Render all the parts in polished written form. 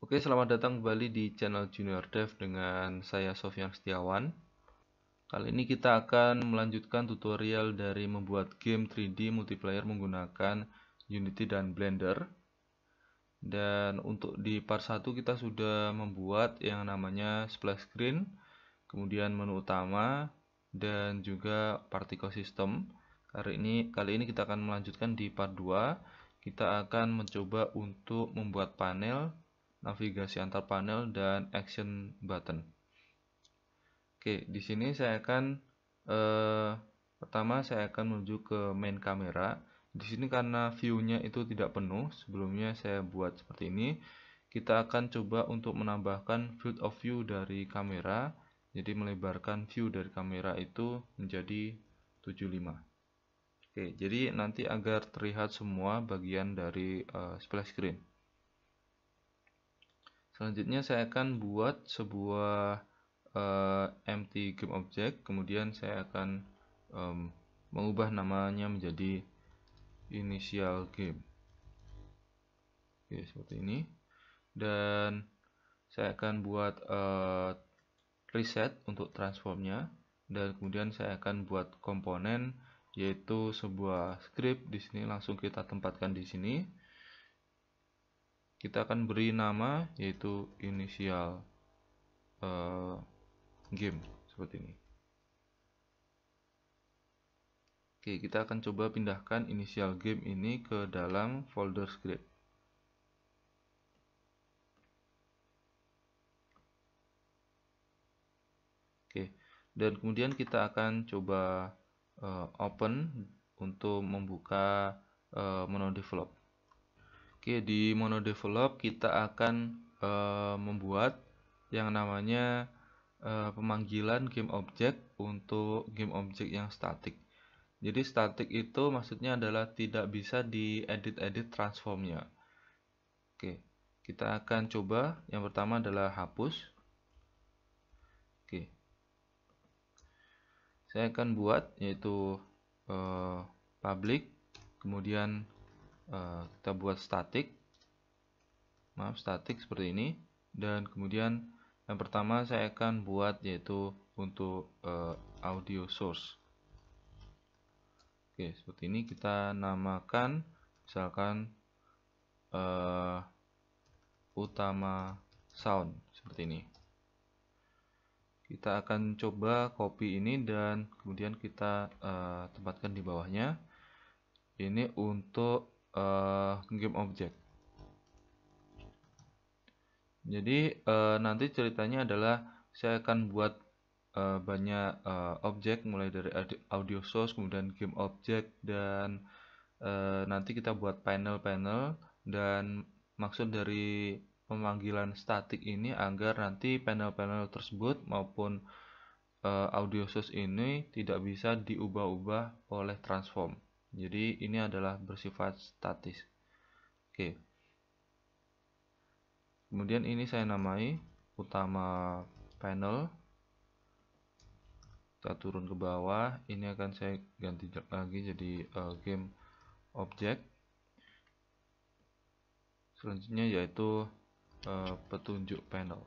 Oke, selamat datang kembali di channel Junior Dev dengan saya Sofyan Setiawan. Kali ini kita akan melanjutkan tutorial dari membuat game 3D multiplayer menggunakan Unity dan Blender. Dan untuk di part 1 kita sudah membuat yang namanya splash screen, kemudian menu utama, dan juga particle system. Kali ini kita akan melanjutkan di part 2. Kita akan mencoba untuk membuat panel, navigasi antar panel, dan action button. Oke, di sini saya akan pertama saya akan menuju ke main kamera. Di sini karena view-nya itu tidak penuh, sebelumnya saya buat seperti ini. Kita akan coba untuk menambahkan field of view dari kamera. Jadi melebarkan view dari kamera itu menjadi 75. Oke, jadi nanti agar terlihat semua bagian dari splash screen. Selanjutnya saya akan buat sebuah empty game object, kemudian saya akan mengubah namanya menjadi initial game. Oke, seperti ini. Dan saya akan buat reset untuk transformnya, dan kemudian saya akan buat komponen yaitu sebuah script. Di sini langsung kita tempatkan di sini. Kita akan beri nama yaitu initial game seperti ini. Oke, kita akan coba pindahkan initial game ini ke dalam folder script. Oke, dan kemudian kita akan coba open untuk membuka menu develop. Oke, di menu develop kita akan membuat yang namanya pemanggilan game object untuk game object yang static. Jadi static itu maksudnya adalah tidak bisa diedit-edit transformnya. Oke, kita akan coba yang pertama adalah hapus. Oke, saya akan buat yaitu public, kemudian kita buat static seperti ini, dan kemudian yang pertama saya akan buat yaitu untuk audio source. Oke, seperti ini kita namakan misalkan utama sound seperti ini. Kita akan coba copy ini dan kemudian kita tempatkan di bawahnya. Ini untuk game object. Jadi nanti ceritanya adalah saya akan buat banyak objek mulai dari audio source, kemudian game object, dan nanti kita buat panel-panel. Dan maksud dari pemanggilan static ini agar nanti panel-panel tersebut maupun audio source ini tidak bisa diubah-ubah oleh transform. Jadi ini adalah bersifat statis. Oke. Kemudian ini saya namai utama panel. Kita turun ke bawah, ini akan saya ganti lagi jadi game object. Selanjutnya yaitu petunjuk panel.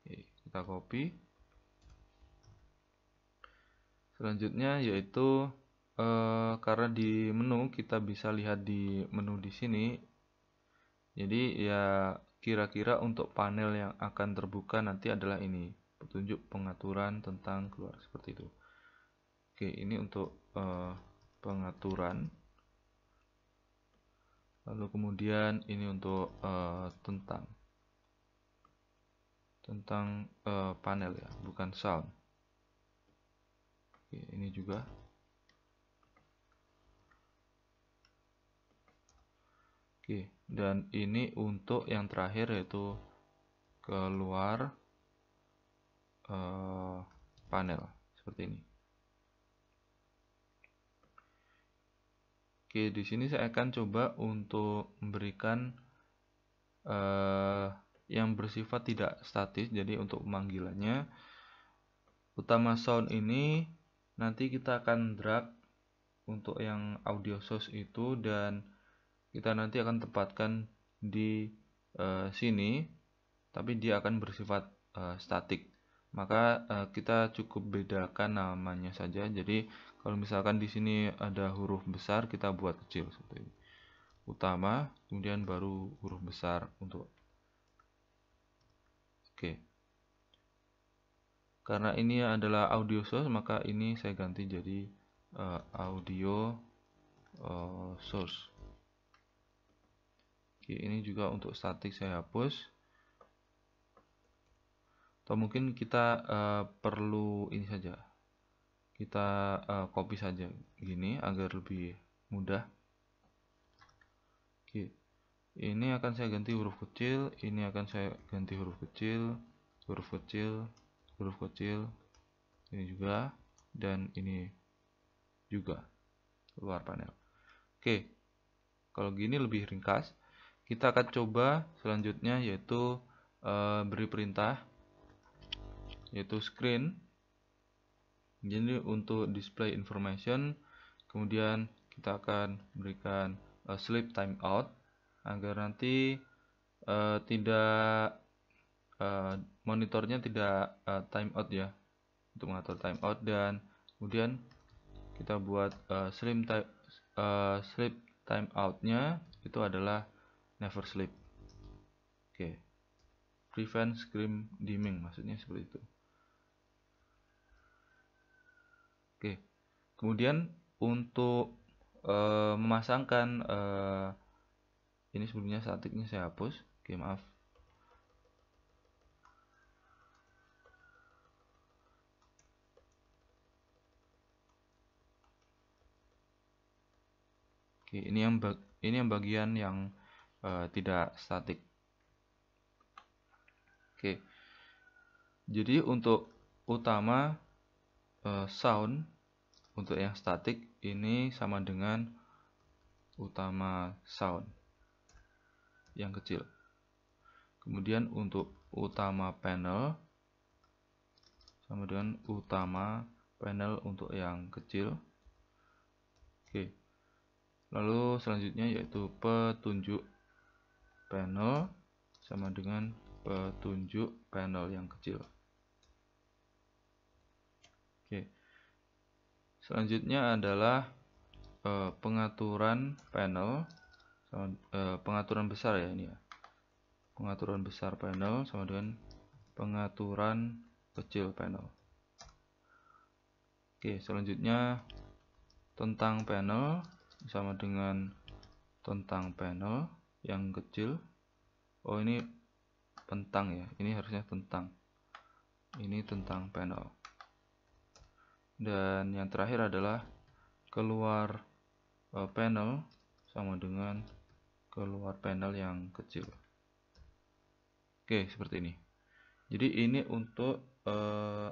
Oke, kita copy. Selanjutnya yaitu karena di menu kita bisa lihat di menu di sini, jadi ya kira-kira untuk panel yang akan terbuka nanti adalah ini, petunjuk pengaturan tentang keluar seperti itu. Oke, ini untuk pengaturan. Lalu kemudian ini untuk tentang panel ya, bukan sound. Oke, ini juga. Oke, dan ini untuk yang terakhir yaitu keluar panel seperti ini. Oke, di sini saya akan coba untuk memberikan yang bersifat tidak statis. Jadi untuk pemanggilannya, utama sound ini nanti kita akan drag untuk yang audio source itu, dan kita nanti akan tempatkan di sini, tapi dia akan bersifat statik. Maka kita cukup bedakan namanya saja. Jadi kalau misalkan di sini ada huruf besar, kita buat kecil seperti ini. Utama, kemudian baru huruf besar untuk oke. Karena ini adalah audio source, maka ini saya ganti jadi audio source. Oke, ini juga untuk statik saya hapus. Atau mungkin kita perlu ini saja. Kita copy saja gini agar lebih mudah. Oke. Ini akan saya ganti huruf kecil, ini akan saya ganti huruf kecil, huruf kecil, huruf kecil, ini juga, dan ini juga luar panel. Oke, kalau gini lebih ringkas. Kita akan coba selanjutnya yaitu beri perintah, yaitu screen. Jadi untuk display information, kemudian kita akan berikan sleep timeout agar nanti tidak monitornya tidak timeout ya, untuk mengatur timeout. Dan kemudian kita buat sleep timeoutnya itu adalah never sleep. Oke, prevent screen dimming, maksudnya seperti itu. Oke, kemudian untuk memasangkan ini sebelumnya statiknya saya hapus. Oke, maaf. Oke, ini yang bagian yang tidak statik. Oke, jadi untuk utama sound untuk yang statik ini sama dengan utama sound yang kecil. Kemudian untuk utama panel sama dengan utama panel untuk yang kecil. Oke. Lalu selanjutnya yaitu petunjuk panel sama dengan petunjuk panel yang kecil. Oke. Selanjutnya adalah pengaturan panel, pengaturan besar ya ini ya. Pengaturan besar panel sama dengan pengaturan kecil panel. Oke, selanjutnya tentang panel sama dengan tentang panel yang kecil. Oh, ini tentang ya, ini harusnya tentang. Ini tentang panel. Dan yang terakhir adalah keluar panel sama dengan keluar panel yang kecil. Oke, seperti ini. Jadi ini untuk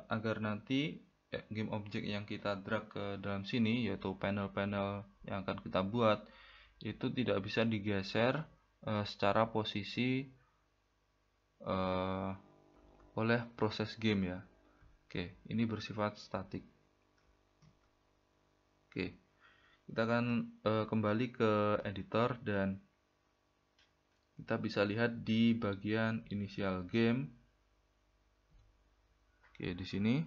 agar nanti game object yang kita drag ke dalam sini, yaitu panel-panel yang akan kita buat, itu tidak bisa digeser secara posisi oleh proses game ya. Oke, ini bersifat statik. Oke, kita akan kembali ke editor dan kita bisa lihat di bagian initial game. Oke, di sini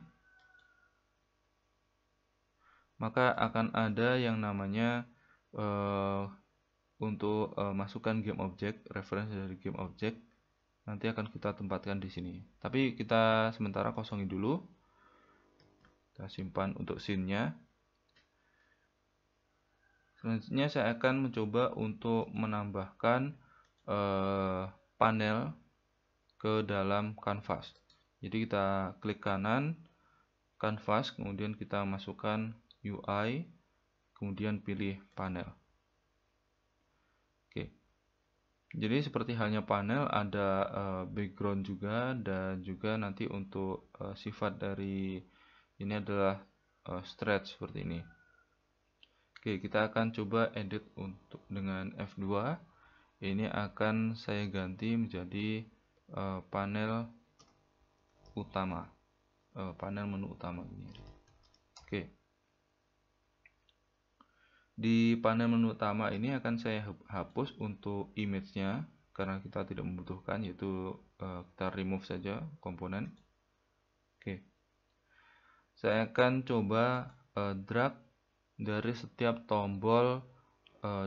maka akan ada yang namanya untuk masukkan game object, referensi dari game object nanti akan kita tempatkan di sini. Tapi kita sementara kosongin dulu. Kita simpan untuk scene-nya. Selanjutnya saya akan mencoba untuk menambahkan panel ke dalam canvas. Jadi kita klik kanan canvas, kemudian kita masukkan UI, kemudian pilih panel. Oke. Jadi seperti halnya panel ada background juga, dan juga nanti untuk sifat dari ini adalah stretch seperti ini. Oke, kita akan coba edit untuk dengan F2. Ini akan saya ganti menjadi panel utama, panel menu utama ini. Oke. Di panel menu utama ini akan saya hapus untuk image-nya karena kita tidak membutuhkan, yaitu kita remove saja komponen. Oke. Saya akan coba drag dari setiap tombol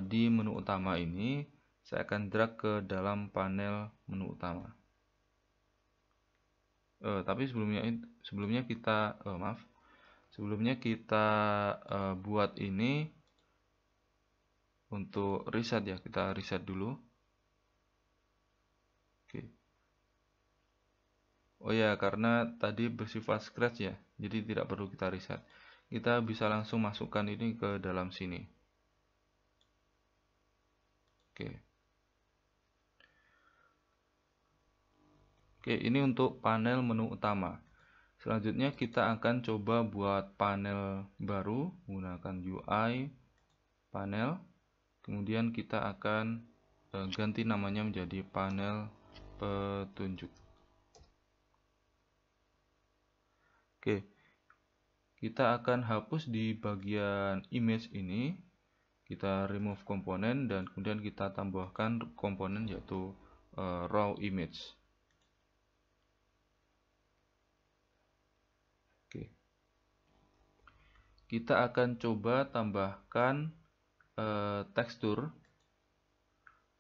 di menu utama ini, saya akan drag ke dalam panel menu utama. Tapi sebelumnya kita buat ini untuk reset ya, kita reset dulu. Oke. Oh ya, karena tadi bersifat scratch ya, jadi tidak perlu kita reset. Kita bisa langsung masukkan ini ke dalam sini. Oke. Oke, ini untuk panel menu utama. Selanjutnya kita akan coba buat panel baru menggunakan UI panel. Kemudian kita akan ganti namanya menjadi panel petunjuk. Oke. Kita akan hapus di bagian image ini. Kita remove komponen dan kemudian kita tambahkan komponen yaitu raw image. Oke. Kita akan coba tambahkan tekstur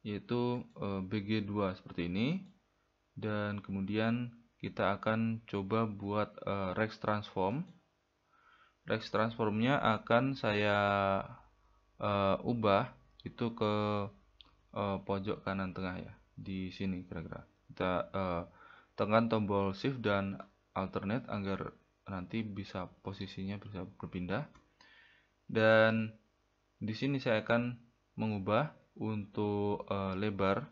yaitu BG2 seperti ini, dan kemudian kita akan coba buat Rex transform. Rex transformnya akan saya ubah itu ke pojok kanan tengah ya, di sini kira-kira. Kita tekan tombol shift dan alternate agar nanti bisa posisinya bisa berpindah. Dan di sini saya akan mengubah untuk lebar.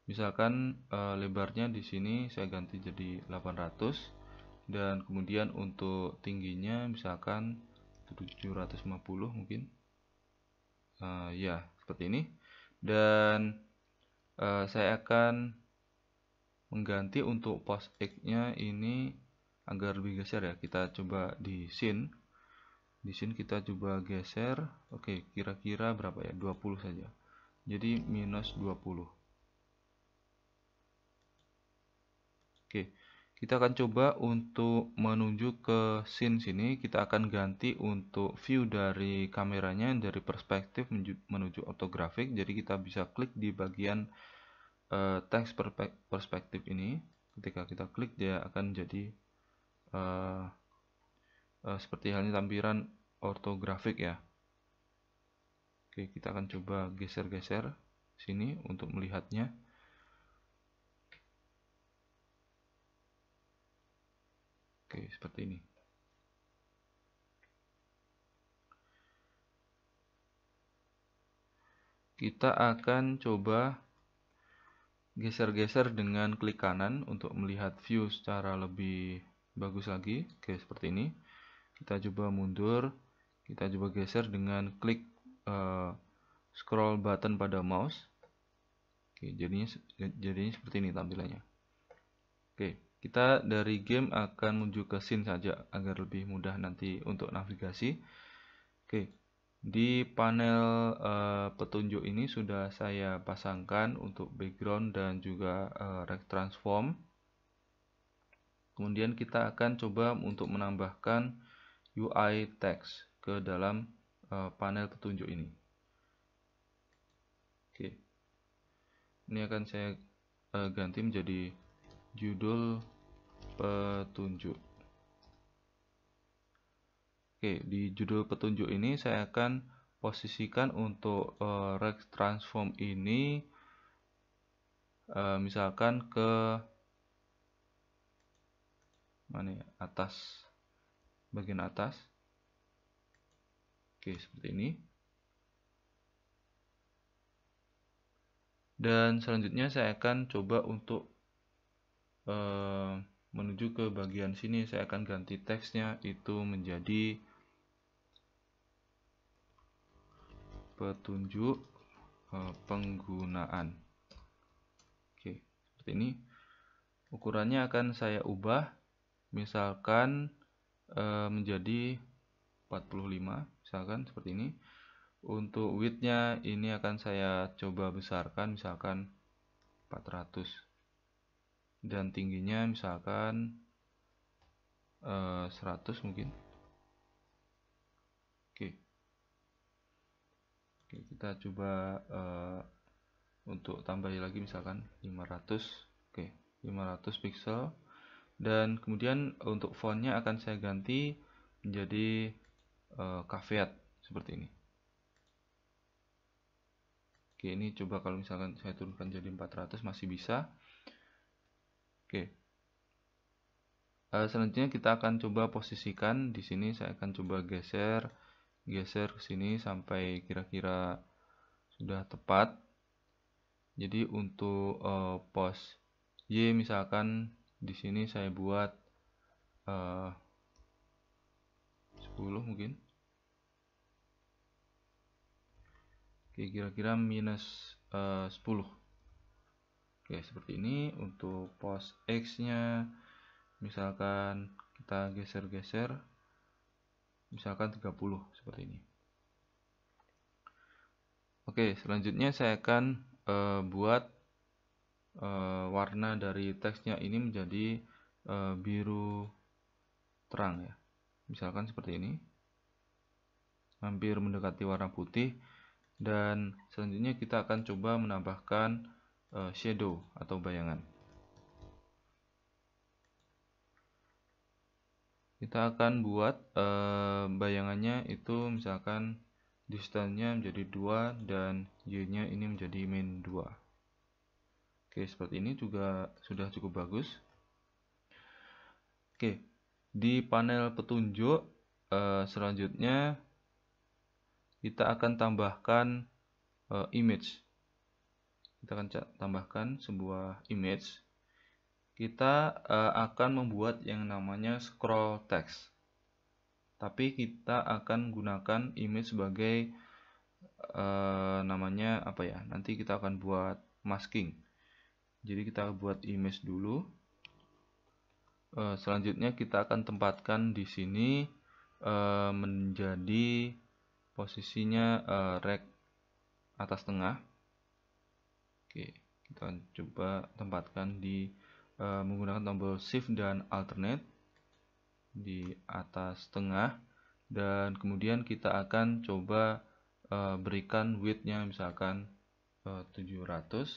Misalkan lebarnya di sini saya ganti jadi 800, dan kemudian untuk tingginya misalkan 750 mungkin. Ya, seperti ini. Dan saya akan mengganti untuk pos X-nya ini agar lebih geser ya. Kita coba di scene. Di sini kita coba geser. Oke, kira-kira berapa ya? 20 saja. Jadi minus 20. Oke, kita akan coba untuk menuju ke scene sini. Kita akan ganti untuk view dari kameranya dari perspektif menuju ortografik. Jadi kita bisa klik di bagian teks perspektif ini. Ketika kita klik, dia akan jadi seperti halnya tampilan ortografik ya. Oke, kita akan coba geser-geser sini untuk melihatnya. Oke, seperti ini. Kita akan coba geser-geser dengan klik kanan untuk melihat view secara lebih bagus lagi. Oke, seperti ini. Kita coba mundur. Kita coba geser dengan klik scroll button pada mouse. Oke, jadinya seperti ini tampilannya. Oke, kita dari game akan menuju ke scene saja agar lebih mudah nanti untuk navigasi. Oke, di panel petunjuk ini sudah saya pasangkan untuk background dan juga Rex transform. Kemudian kita akan coba untuk menambahkan UI text ke dalam panel petunjuk ini. Oke, ini akan saya ganti menjadi judul petunjuk. Oke, di judul petunjuk ini saya akan posisikan untuk Rex transform ini misalkan ke mana ya, atas, bagian atas. Oke, seperti ini. Dan selanjutnya saya akan coba untuk menuju ke bagian sini. Saya akan ganti teksnya itu menjadi petunjuk penggunaan. Oke, seperti ini. Ukurannya akan saya ubah misalkan menjadi 45, misalkan seperti ini. Untuk width-nya ini akan saya coba besarkan, misalkan 400, dan tingginya misalkan 100 mungkin. Oke, kita coba untuk tambahin lagi misalkan 500. Oke, 500 pixel. Dan kemudian untuk fontnya akan saya ganti menjadi caveat seperti ini. Oke, ini coba kalau misalkan saya turunkan jadi 400 masih bisa. Oke. Selanjutnya kita akan coba posisikan di sini. Saya akan coba geser ke sini sampai kira-kira sudah tepat. Jadi untuk pos Y misalkan di sini saya buat 10 mungkin. Oke, kira-kira minus 10. Oke, seperti ini. Untuk pos X-nya misalkan kita geser-geser, misalkan 30 seperti ini. Oke, selanjutnya saya akan buat warna dari teksnya ini menjadi biru terang ya. Misalkan seperti ini. Hampir mendekati warna putih. Dan selanjutnya kita akan coba menambahkan shadow atau bayangan. Kita akan buat bayangannya itu misalkan distance-nya menjadi 2 dan Y-nya ini menjadi min 2. Oke, seperti ini juga sudah cukup bagus. Oke, di panel petunjuk selanjutnya kita akan tambahkan image. Kita akan tambahkan sebuah image. Kita akan membuat yang namanya scroll text. Tapi kita akan gunakan image sebagai namanya apa ya? Nanti kita akan buat masking. Jadi kita buat image dulu. Selanjutnya kita akan tempatkan di sini menjadi posisinya rek atas tengah. Oke, kita coba tempatkan di menggunakan tombol Shift dan Alternate di atas tengah, dan kemudian kita akan coba berikan width-nya misalkan 700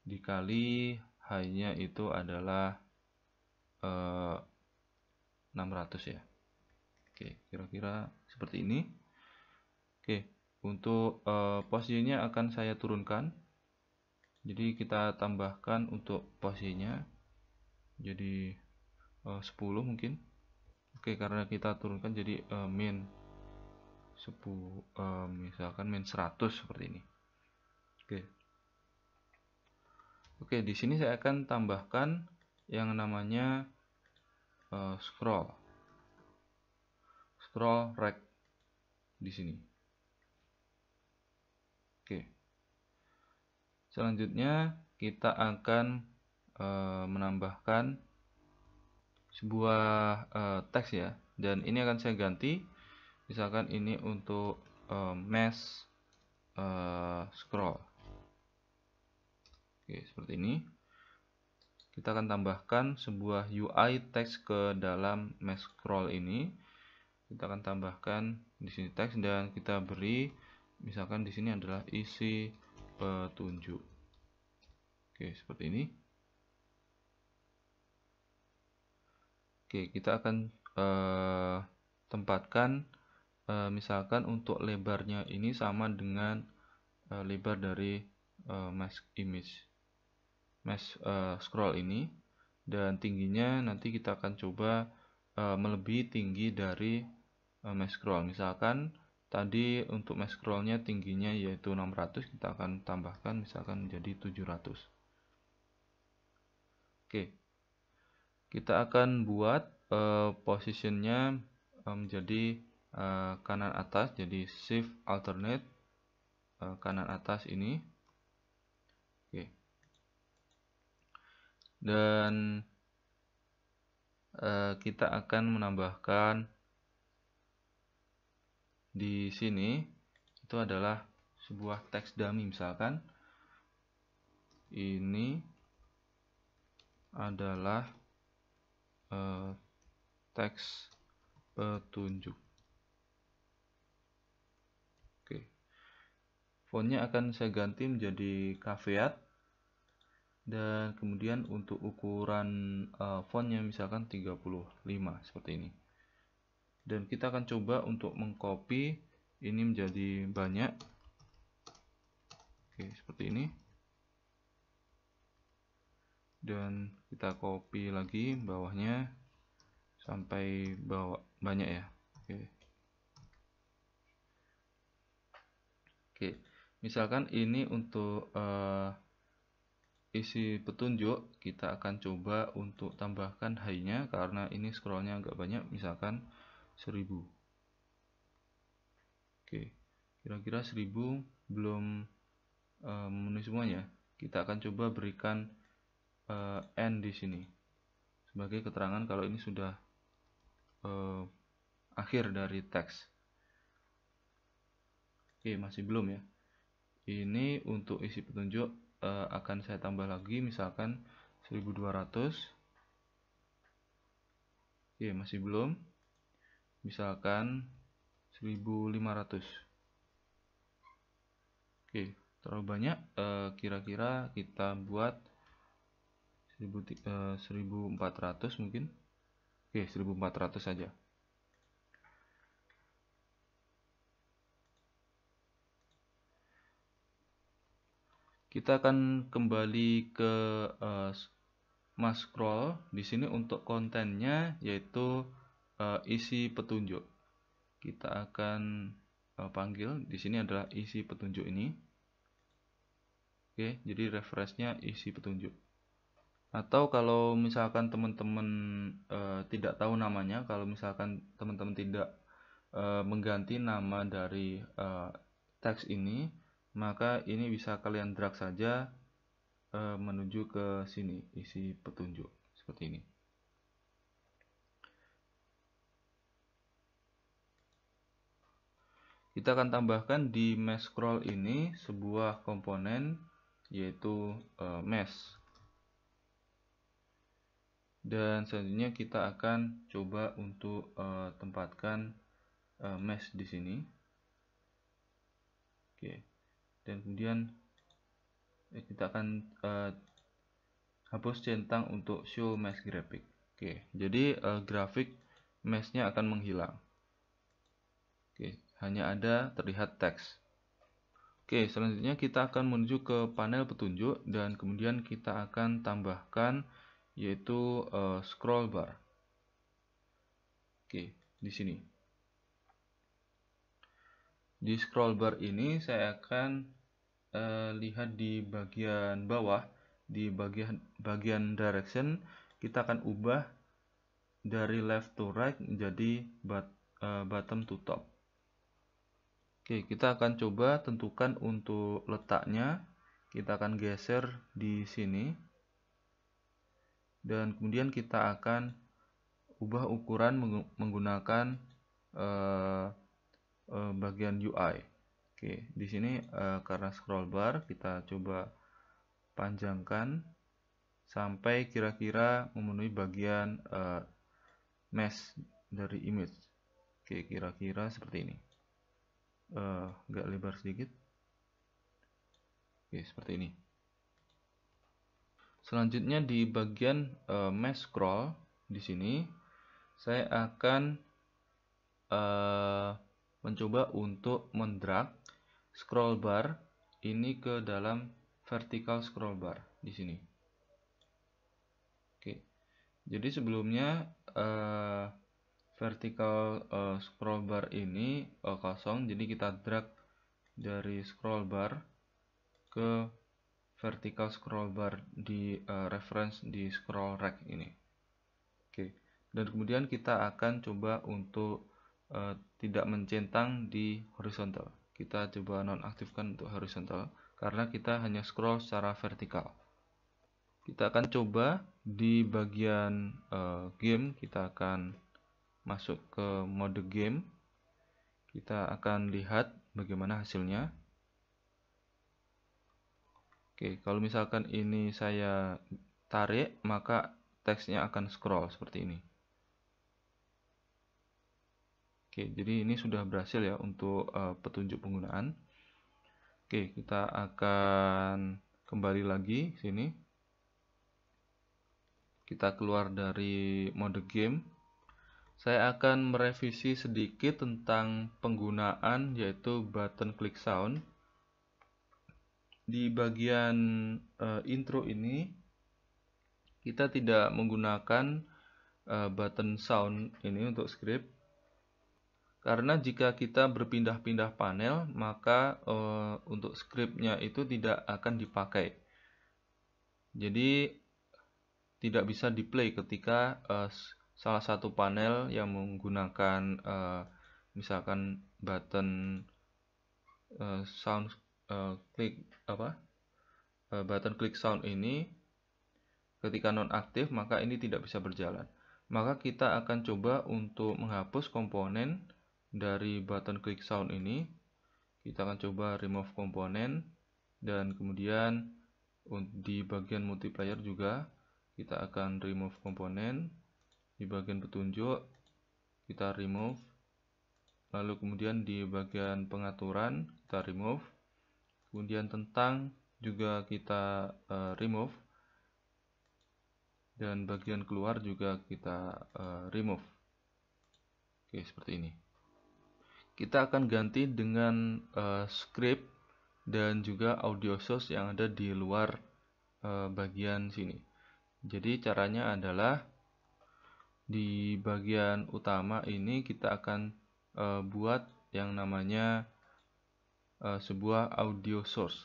dikali high-nya itu adalah 600 ya. Oke, kira-kira seperti ini. Oke, untuk posisinya akan saya turunkan. Jadi kita tambahkan untuk posisinya jadi 10 mungkin. Oke, karena kita turunkan jadi min 10, misalkan min 100 seperti ini. Oke, di sini saya akan tambahkan yang namanya scroll rect di sini. Oke. Selanjutnya kita akan menambahkan sebuah teks ya, dan ini akan saya ganti. Misalkan ini untuk mesh scroll. Oke, seperti ini. Kita akan tambahkan sebuah UI teks ke dalam mesh scroll ini. Kita akan tambahkan di sini teks dan kita beri misalkan di sini adalah isi petunjuk. Oke, seperti ini. Oke, kita akan tempatkan misalkan untuk lebarnya ini sama dengan lebar dari mesh scroll ini, dan tingginya nanti kita akan coba melebihi tinggi dari mesh scroll. Misalkan tadi untuk mesh scrollnya tingginya yaitu 600, kita akan tambahkan misalkan menjadi 700. Oke, kita akan buat positionnya menjadi kanan atas, jadi Shift Alternate kanan atas ini. Oke, dan kita akan menambahkan di sini itu adalah sebuah teks dummy. Misalkan ini adalah teks petunjuk. Oke. Fontnya akan saya ganti menjadi caveat, dan kemudian untuk ukuran fontnya misalkan 35 seperti ini. Dan kita akan coba untuk mengcopy ini menjadi banyak. Oke, seperti ini. Dan kita copy lagi bawahnya sampai bawah banyak ya. Oke, misalkan ini untuk isi petunjuk, kita akan coba untuk tambahkan high-nya karena ini scrollnya agak banyak, misalkan 1000. Oke, kira-kira 1000 belum memenuhi semuanya. Kita akan coba berikan end di sini sebagai keterangan kalau ini sudah akhir dari teks. Oke, masih belum ya. Ini untuk isi petunjuk akan saya tambah lagi, misalkan 1200. Oke, masih belum. Misalkan 1500. Oke, terlalu banyak. Kira-kira kita buat 1400 mungkin. Oke, 1400 saja. Kita akan kembali ke Mas Scroll. Di sini untuk kontennya yaitu isi petunjuk. Kita akan panggil di sini adalah isi petunjuk ini. Oke, jadi refresh-nya isi petunjuk. Atau kalau misalkan teman-teman tidak tahu namanya, kalau misalkan teman-teman tidak mengganti nama dari teks ini, maka ini bisa kalian drag saja menuju ke sini, isi petunjuk seperti ini. Kita akan tambahkan di mesh scroll ini sebuah komponen yaitu mesh. Dan selanjutnya kita akan coba untuk tempatkan mesh di sini. Oke. Dan kemudian kita akan hapus centang untuk show mesh graphic. Oke, jadi grafik meshnya akan menghilang. Oke, hanya ada terlihat teks. Oke, selanjutnya kita akan menuju ke panel petunjuk dan kemudian kita akan tambahkan yaitu scroll bar. Oke, di sini. Di scroll bar ini saya akan lihat di bagian bawah, di bagian direction, kita akan ubah dari left to right menjadi bottom to top. Oke, kita akan coba tentukan untuk letaknya. Kita akan geser di sini. Dan kemudian kita akan ubah ukuran menggunakan bagian UI. Oke, di sini karena scroll bar kita coba panjangkan sampai kira-kira memenuhi bagian mesh dari image. Oke, kira-kira seperti ini. Agak lebar sedikit. Oke, seperti ini. Selanjutnya di bagian mesh scroll di sini saya akan mencoba untuk mendrag scroll bar ini ke dalam vertical scroll bar di sini. Oke, jadi sebelumnya vertical scroll bar ini kosong, jadi kita drag dari scroll bar ke vertical scroll bar di reference di scroll rack ini. Oke, dan kemudian kita akan coba untuk tidak mencentang di horizontal. Kita coba nonaktifkan untuk horizontal karena kita hanya scroll secara vertikal. Kita akan coba di bagian game, kita akan masuk ke mode game. Kita akan lihat bagaimana hasilnya. Oke, kalau misalkan ini saya tarik, maka teksnya akan scroll seperti ini. Oke, jadi ini sudah berhasil ya untuk petunjuk penggunaan. Oke, kita akan kembali lagi sini. Kita keluar dari mode game. Saya akan merevisi sedikit tentang penggunaan yaitu button click sound. Di bagian intro ini kita tidak menggunakan button sound ini untuk script, karena jika kita berpindah-pindah panel maka untuk scriptnya itu tidak akan dipakai. Jadi tidak bisa di play ketika salah satu panel yang menggunakan misalkan button sound button click sound ini ketika nonaktif, maka ini tidak bisa berjalan. Maka kita akan coba untuk menghapus komponen dari button click sound ini. Kita akan coba remove komponen, dan kemudian di bagian multiplayer juga kita akan remove komponen. Di bagian petunjuk kita remove, lalu kemudian di bagian pengaturan kita remove, kemudian tentang juga kita remove, dan bagian keluar juga kita remove. Oke, seperti ini. Kita akan ganti dengan script dan juga audio source yang ada di luar bagian sini. Jadi caranya adalah di bagian utama ini kita akan buat yang namanya sebuah audio source.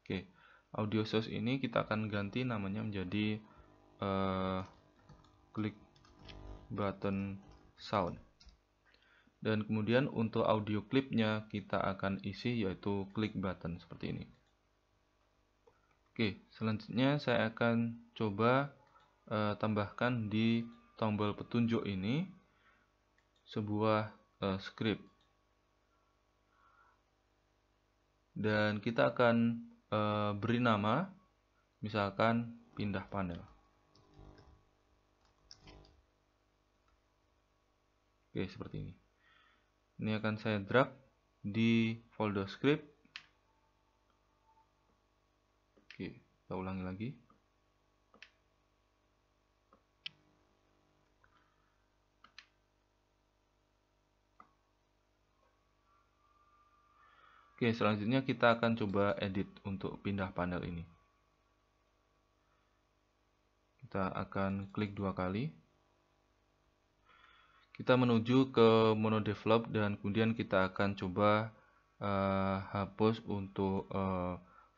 Oke, audio source ini kita akan ganti namanya menjadi click button sound, dan kemudian untuk audio clipnya kita akan isi yaitu click button seperti ini. Oke, selanjutnya saya akan coba tambahkan di tombol petunjuk ini sebuah script, dan kita akan beri nama misalkan pindah panel. Oke, seperti ini. Ini akan saya drag di folder script. Oke, kita ulangi lagi. Oke, selanjutnya kita akan coba edit untuk pindah panel ini. Kita akan klik 2 kali. Kita menuju ke menu develop, dan kemudian kita akan coba hapus untuk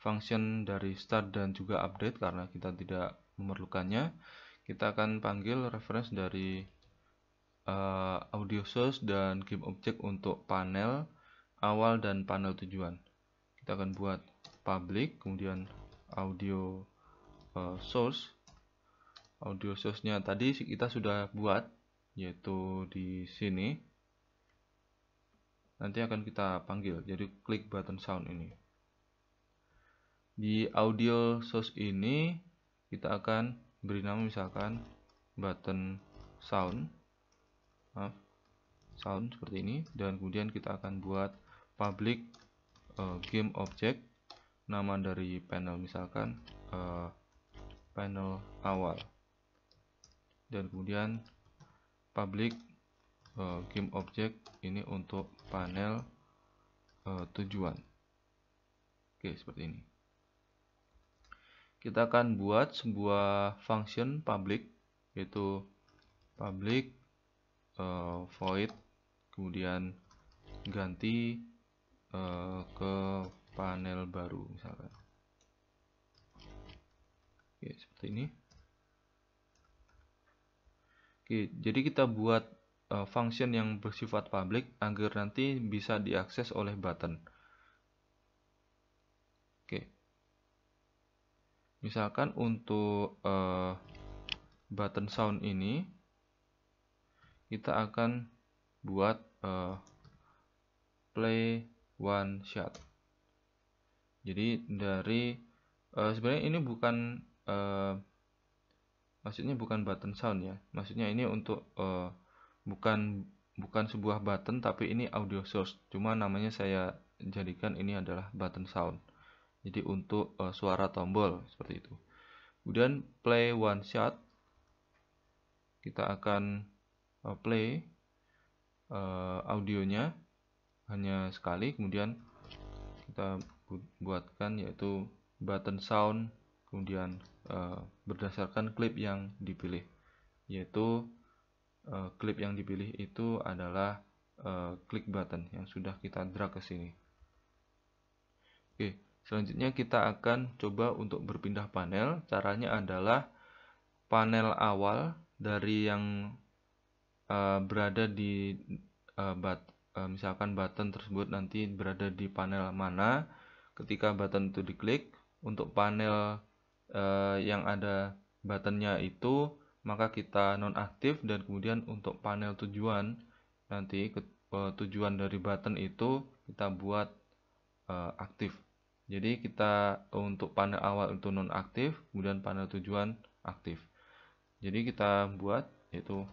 function dari start dan juga update karena kita tidak memerlukannya. Kita akan panggil reference dari audio source dan game object untuk panel awal dan panel tujuan. Kita akan buat public, kemudian audio source. Audio source-nya tadi kita sudah buat, yaitu di sini. Nanti akan kita panggil jadi click button sound ini. Di audio source ini kita akan beri nama misalkan button sound, sound seperti ini, dan kemudian kita akan buat public game object, nama dari panel misalkan panel awal, dan kemudian public game object ini untuk panel tujuan. Oke, seperti ini. Kita akan buat sebuah function public, yaitu public void, kemudian ganti ke panel baru misalkan. Oke, seperti ini. Oke, jadi kita buat function yang bersifat public agar nanti bisa diakses oleh button. Oke, misalkan untuk button sound ini kita akan buat play one shot. Jadi dari sebenarnya ini bukan maksudnya bukan button sound ya. Maksudnya ini untuk bukan sebuah button, tapi ini audio source. Cuma namanya saya jadikan ini adalah button sound. Jadi untuk suara tombol seperti itu. Kemudian play one shot, kita akan play audionya hanya sekali, kemudian kita buatkan yaitu button sound, kemudian berdasarkan klip yang dipilih, yaitu klip yang dipilih itu adalah klik button yang sudah kita drag ke sini. Oke, selanjutnya kita akan coba untuk berpindah panel. Caranya adalah panel awal dari yang berada di misalkan button tersebut nanti berada di panel mana ketika button itu diklik. Untuk panel yang ada buttonnya itu maka kita nonaktif, dan kemudian untuk panel tujuan nanti tujuan dari button itu kita buat aktif. Jadi kita untuk panel awal itu nonaktif, kemudian panel tujuan aktif. Jadi kita buat yaitu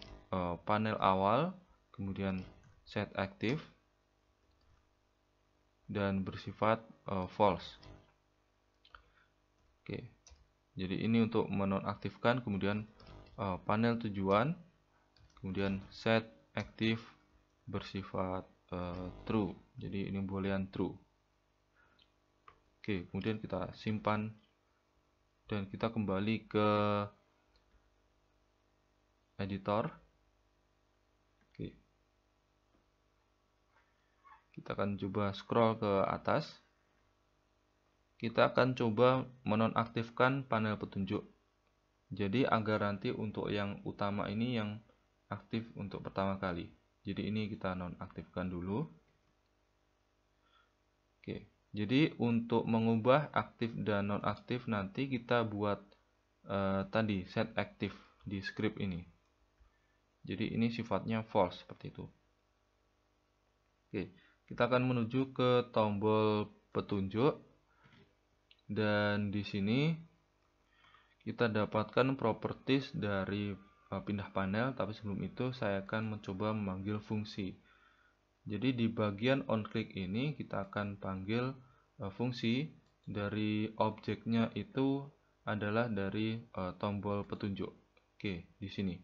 panel awal, kemudian set aktif dan bersifat false. Oke, jadi ini untuk menonaktifkan. Kemudian panel tujuan, kemudian set aktif bersifat true. Jadi ini boolean true. Oke, kemudian kita simpan dan kita kembali ke editor. Oke, kita akan coba scroll ke atas. Kita akan coba menonaktifkan panel petunjuk. Jadi agar nanti untuk yang utama ini yang aktif untuk pertama kali. Jadi ini kita nonaktifkan dulu. Oke, jadi untuk mengubah aktif dan nonaktif nanti kita buat tadi set aktif di script ini. Jadi ini sifatnya false seperti itu. Oke, kita akan menuju ke tombol petunjuk, dan di sini kita dapatkan properties dari pindah panel. Tapi sebelum itu saya akan mencoba memanggil fungsi. Jadi di bagian onClick ini kita akan panggil fungsi dari objeknya itu adalah dari tombol petunjuk. Oke, di sini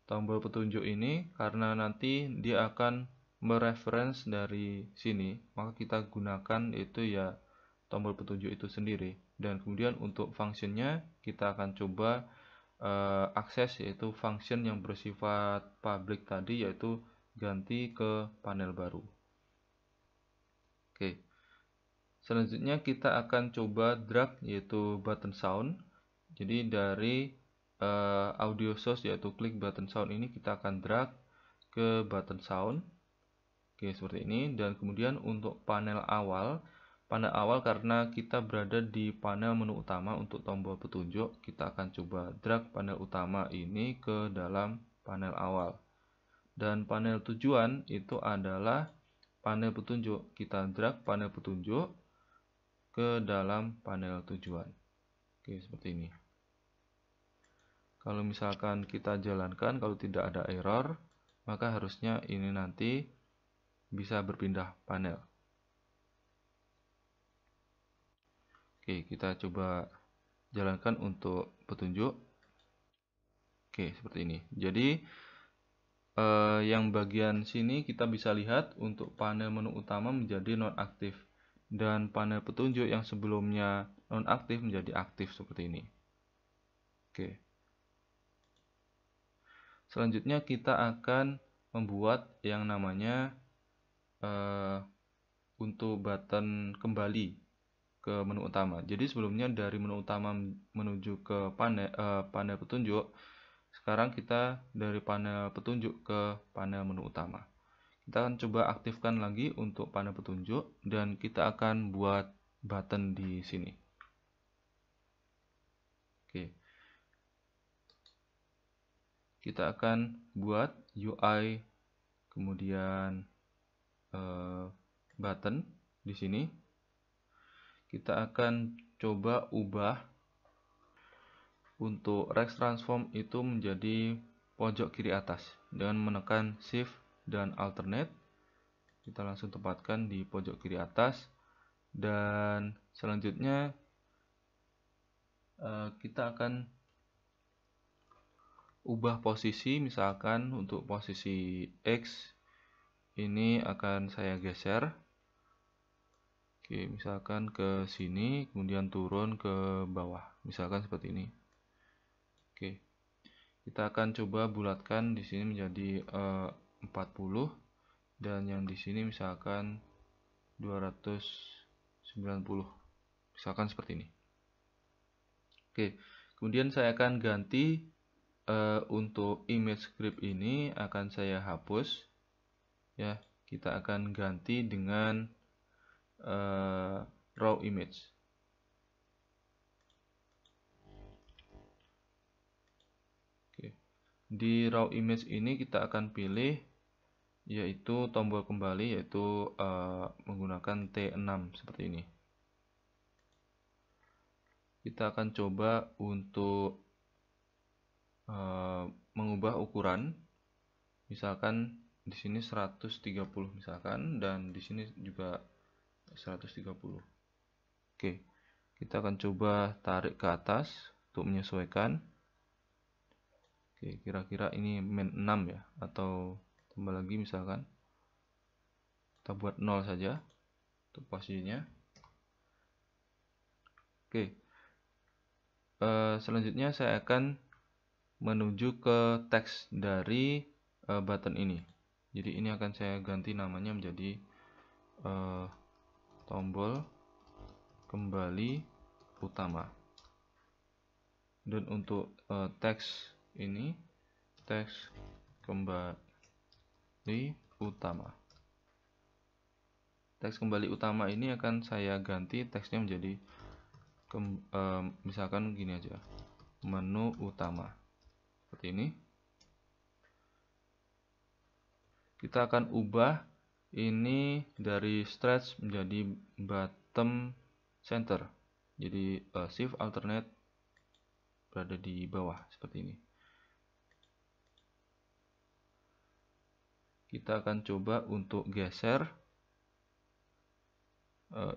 tombol petunjuk ini karena nanti dia akan mereference dari sini, maka kita gunakan itu ya tombol petunjuk itu sendiri. Dan kemudian untuk functionnya kita akan coba akses yaitu function yang bersifat public tadi, yaitu ganti ke panel baru. Oke, selanjutnya kita akan coba drag yaitu button sound. Jadi dari audio source yaitu klik button sound ini kita akan drag ke button sound. Oke, seperti ini. Dan kemudian untuk panel awal karena kita berada di panel menu utama untuk tombol petunjuk, kita akan coba drag panel utama ini ke dalam panel awal. Dan panel tujuan itu adalah panel petunjuk. Kita drag panel petunjuk ke dalam panel tujuan. Oke, seperti ini. Kalau misalkan kita jalankan, kalau tidak ada error, maka harusnya ini nanti bisa berpindah panel. Oke, kita coba jalankan untuk petunjuk. Oke, seperti ini. Jadi yang bagian sini kita bisa lihat untuk panel menu utama menjadi nonaktif, dan panel petunjuk yang sebelumnya nonaktif menjadi aktif seperti ini. Oke. Selanjutnya kita akan membuat yang namanya untuk button kembali ke menu utama. Jadi sebelumnya dari menu utama menuju ke panel petunjuk, sekarang kita dari panel petunjuk ke panel menu utama. Kita akan coba aktifkan lagi untuk panel petunjuk, dan kita akan buat button di sini. Oke. Kita akan buat UI, kemudian button di sini. Kita akan coba ubah untuk Rex Transform itu menjadi pojok kiri atas dengan menekan Shift dan Alternate. Kita langsung tempatkan di pojok kiri atas, dan selanjutnya kita akan ubah posisi. Misalkan untuk posisi X ini akan saya geser, oke, misalkan ke sini, kemudian turun ke bawah, misalkan seperti ini. Oke, kita akan coba bulatkan di sini menjadi 40, dan yang di sini misalkan 290, misalkan seperti ini. Oke, kemudian saya akan ganti untuk image script ini akan saya hapus ya. Kita akan ganti dengan raw image. Oke, di raw image ini kita akan pilih yaitu tombol kembali, yaitu menggunakan T6 seperti ini. Kita akan coba untuk mengubah ukuran, misalkan di sini 130 misalkan, dan di sini juga 130. Oke, kita akan coba tarik ke atas untuk menyesuaikan. Oke, kira-kira ini min 6 ya, atau tambah lagi misalkan kita buat 0 saja untuk posisinya. Oke, selanjutnya saya akan menuju ke teks dari button ini. Jadi ini akan saya ganti namanya menjadi tombol kembali utama. Dan untuk teks ini, teks kembali utama. Teks kembali utama ini akan saya ganti teksnya menjadi misalkan gini aja, menu utama. Seperti ini. Kita akan ubah ini dari stretch menjadi bottom center. Jadi Shift Alternate berada di bawah seperti ini. Kita akan coba untuk geser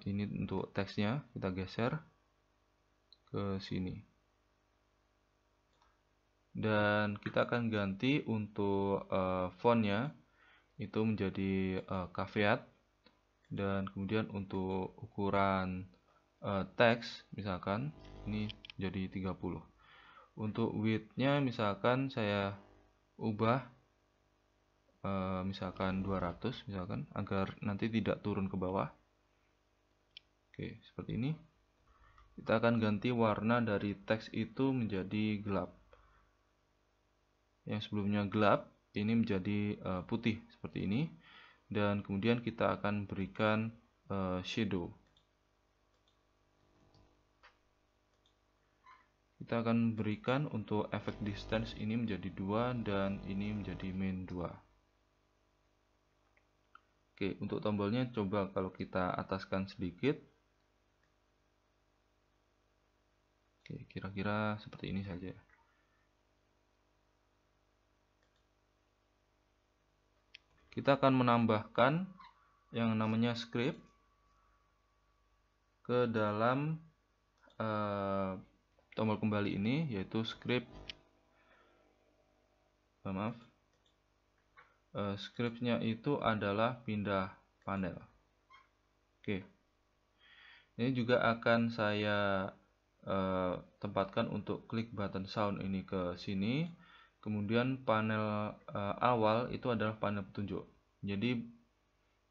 ini untuk teksnya, kita geser ke sini. Dan kita akan ganti untuk fontnya itu menjadi caveat, dan kemudian untuk ukuran teks misalkan ini jadi 30. Untuk width-nya misalkan saya ubah misalkan 200 misalkan, agar nanti tidak turun ke bawah. Oke, seperti ini. Kita akan ganti warna dari teks itu menjadi gelap. Yang sebelumnya gelap ini menjadi putih seperti ini, dan kemudian kita akan berikan shadow. Kita akan berikan untuk efek distance ini menjadi 2 dan ini menjadi min 2. Oke, untuk tombolnya coba kalau kita ataskan sedikit. Oke, kira-kira seperti ini saja. Kita akan menambahkan yang namanya script ke dalam tombol kembali ini, yaitu script. Scriptnya itu adalah pindah panel. Oke, ini juga akan saya tempatkan untuk klik button sound ini ke sini. Kemudian panel awal itu adalah panel petunjuk. Jadi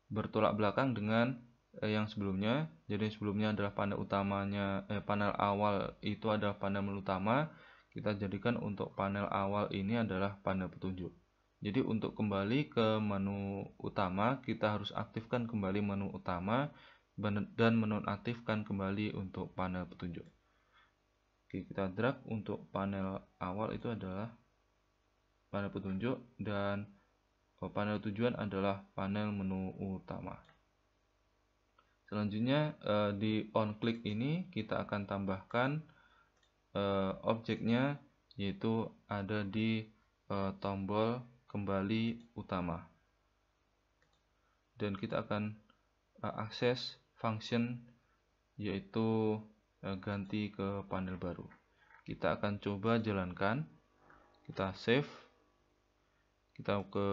bertolak belakang dengan yang sebelumnya. Jadi sebelumnya adalah panel utamanya, panel awal itu adalah panel menu utama. Kita jadikan untuk panel awal ini adalah panel petunjuk. Jadi untuk kembali ke menu utama, kita harus aktifkan kembali menu utama dan menonaktifkan kembali untuk panel petunjuk. Oke, kita drag untuk panel awal itu adalah panel petunjuk, dan panel tujuan adalah panel menu utama. Selanjutnya di onClick ini kita akan tambahkan objeknya, yaitu ada di tombol kembali utama, dan kita akan akses function, yaitu ganti ke panel baru. Kita akan coba jalankan, kita save, kita ke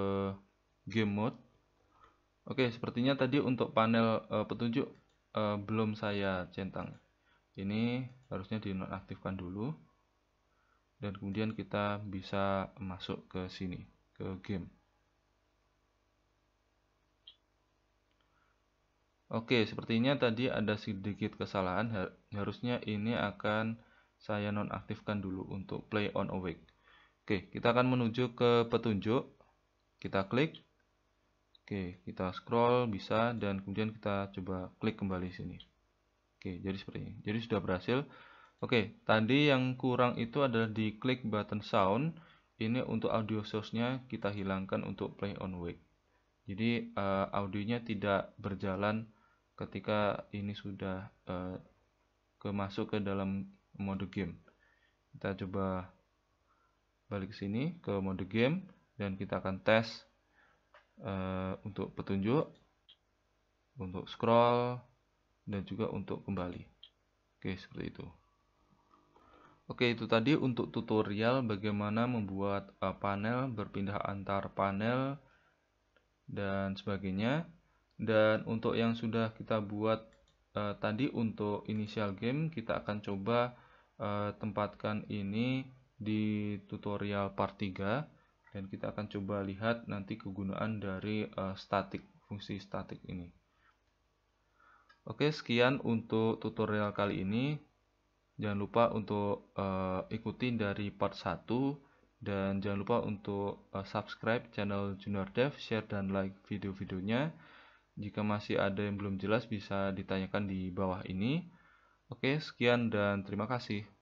game mode. Oke, sepertinya tadi untuk panel petunjuk belum saya centang. Ini harusnya dinonaktifkan dulu, dan kemudian kita bisa masuk ke sini, ke game. Oke, sepertinya tadi ada sedikit kesalahan. Harusnya ini akan saya nonaktifkan dulu untuk play on awake. Oke, kita akan menuju ke petunjuk. Kita klik. Oke, kita scroll bisa, dan kemudian kita coba klik kembali sini. Oke, jadi seperti ini. Jadi sudah berhasil. Oke, tadi yang kurang itu adalah di klik button sound. Ini untuk audio source-nya kita hilangkan untuk play on awake. Jadi audionya tidak berjalan ketika ini sudah masuk ke dalam mode game. Kita coba balik ke sini ke mode game, dan kita akan tes untuk petunjuk, untuk scroll, dan juga untuk kembali. Oke, seperti itu. Oke, itu tadi untuk tutorial bagaimana membuat panel, berpindah antar panel, dan sebagainya. Dan untuk yang sudah kita buat tadi untuk initial game, kita akan coba tempatkan ini di tutorial part 3, dan kita akan coba lihat nanti kegunaan dari fungsi static ini. Oke, sekian untuk tutorial kali ini. Jangan lupa untuk ikuti dari part 1, dan jangan lupa untuk subscribe channel Junior Dev, share dan like video-videonya. Jika masih ada yang belum jelas bisa ditanyakan di bawah ini. Oke, sekian dan terima kasih.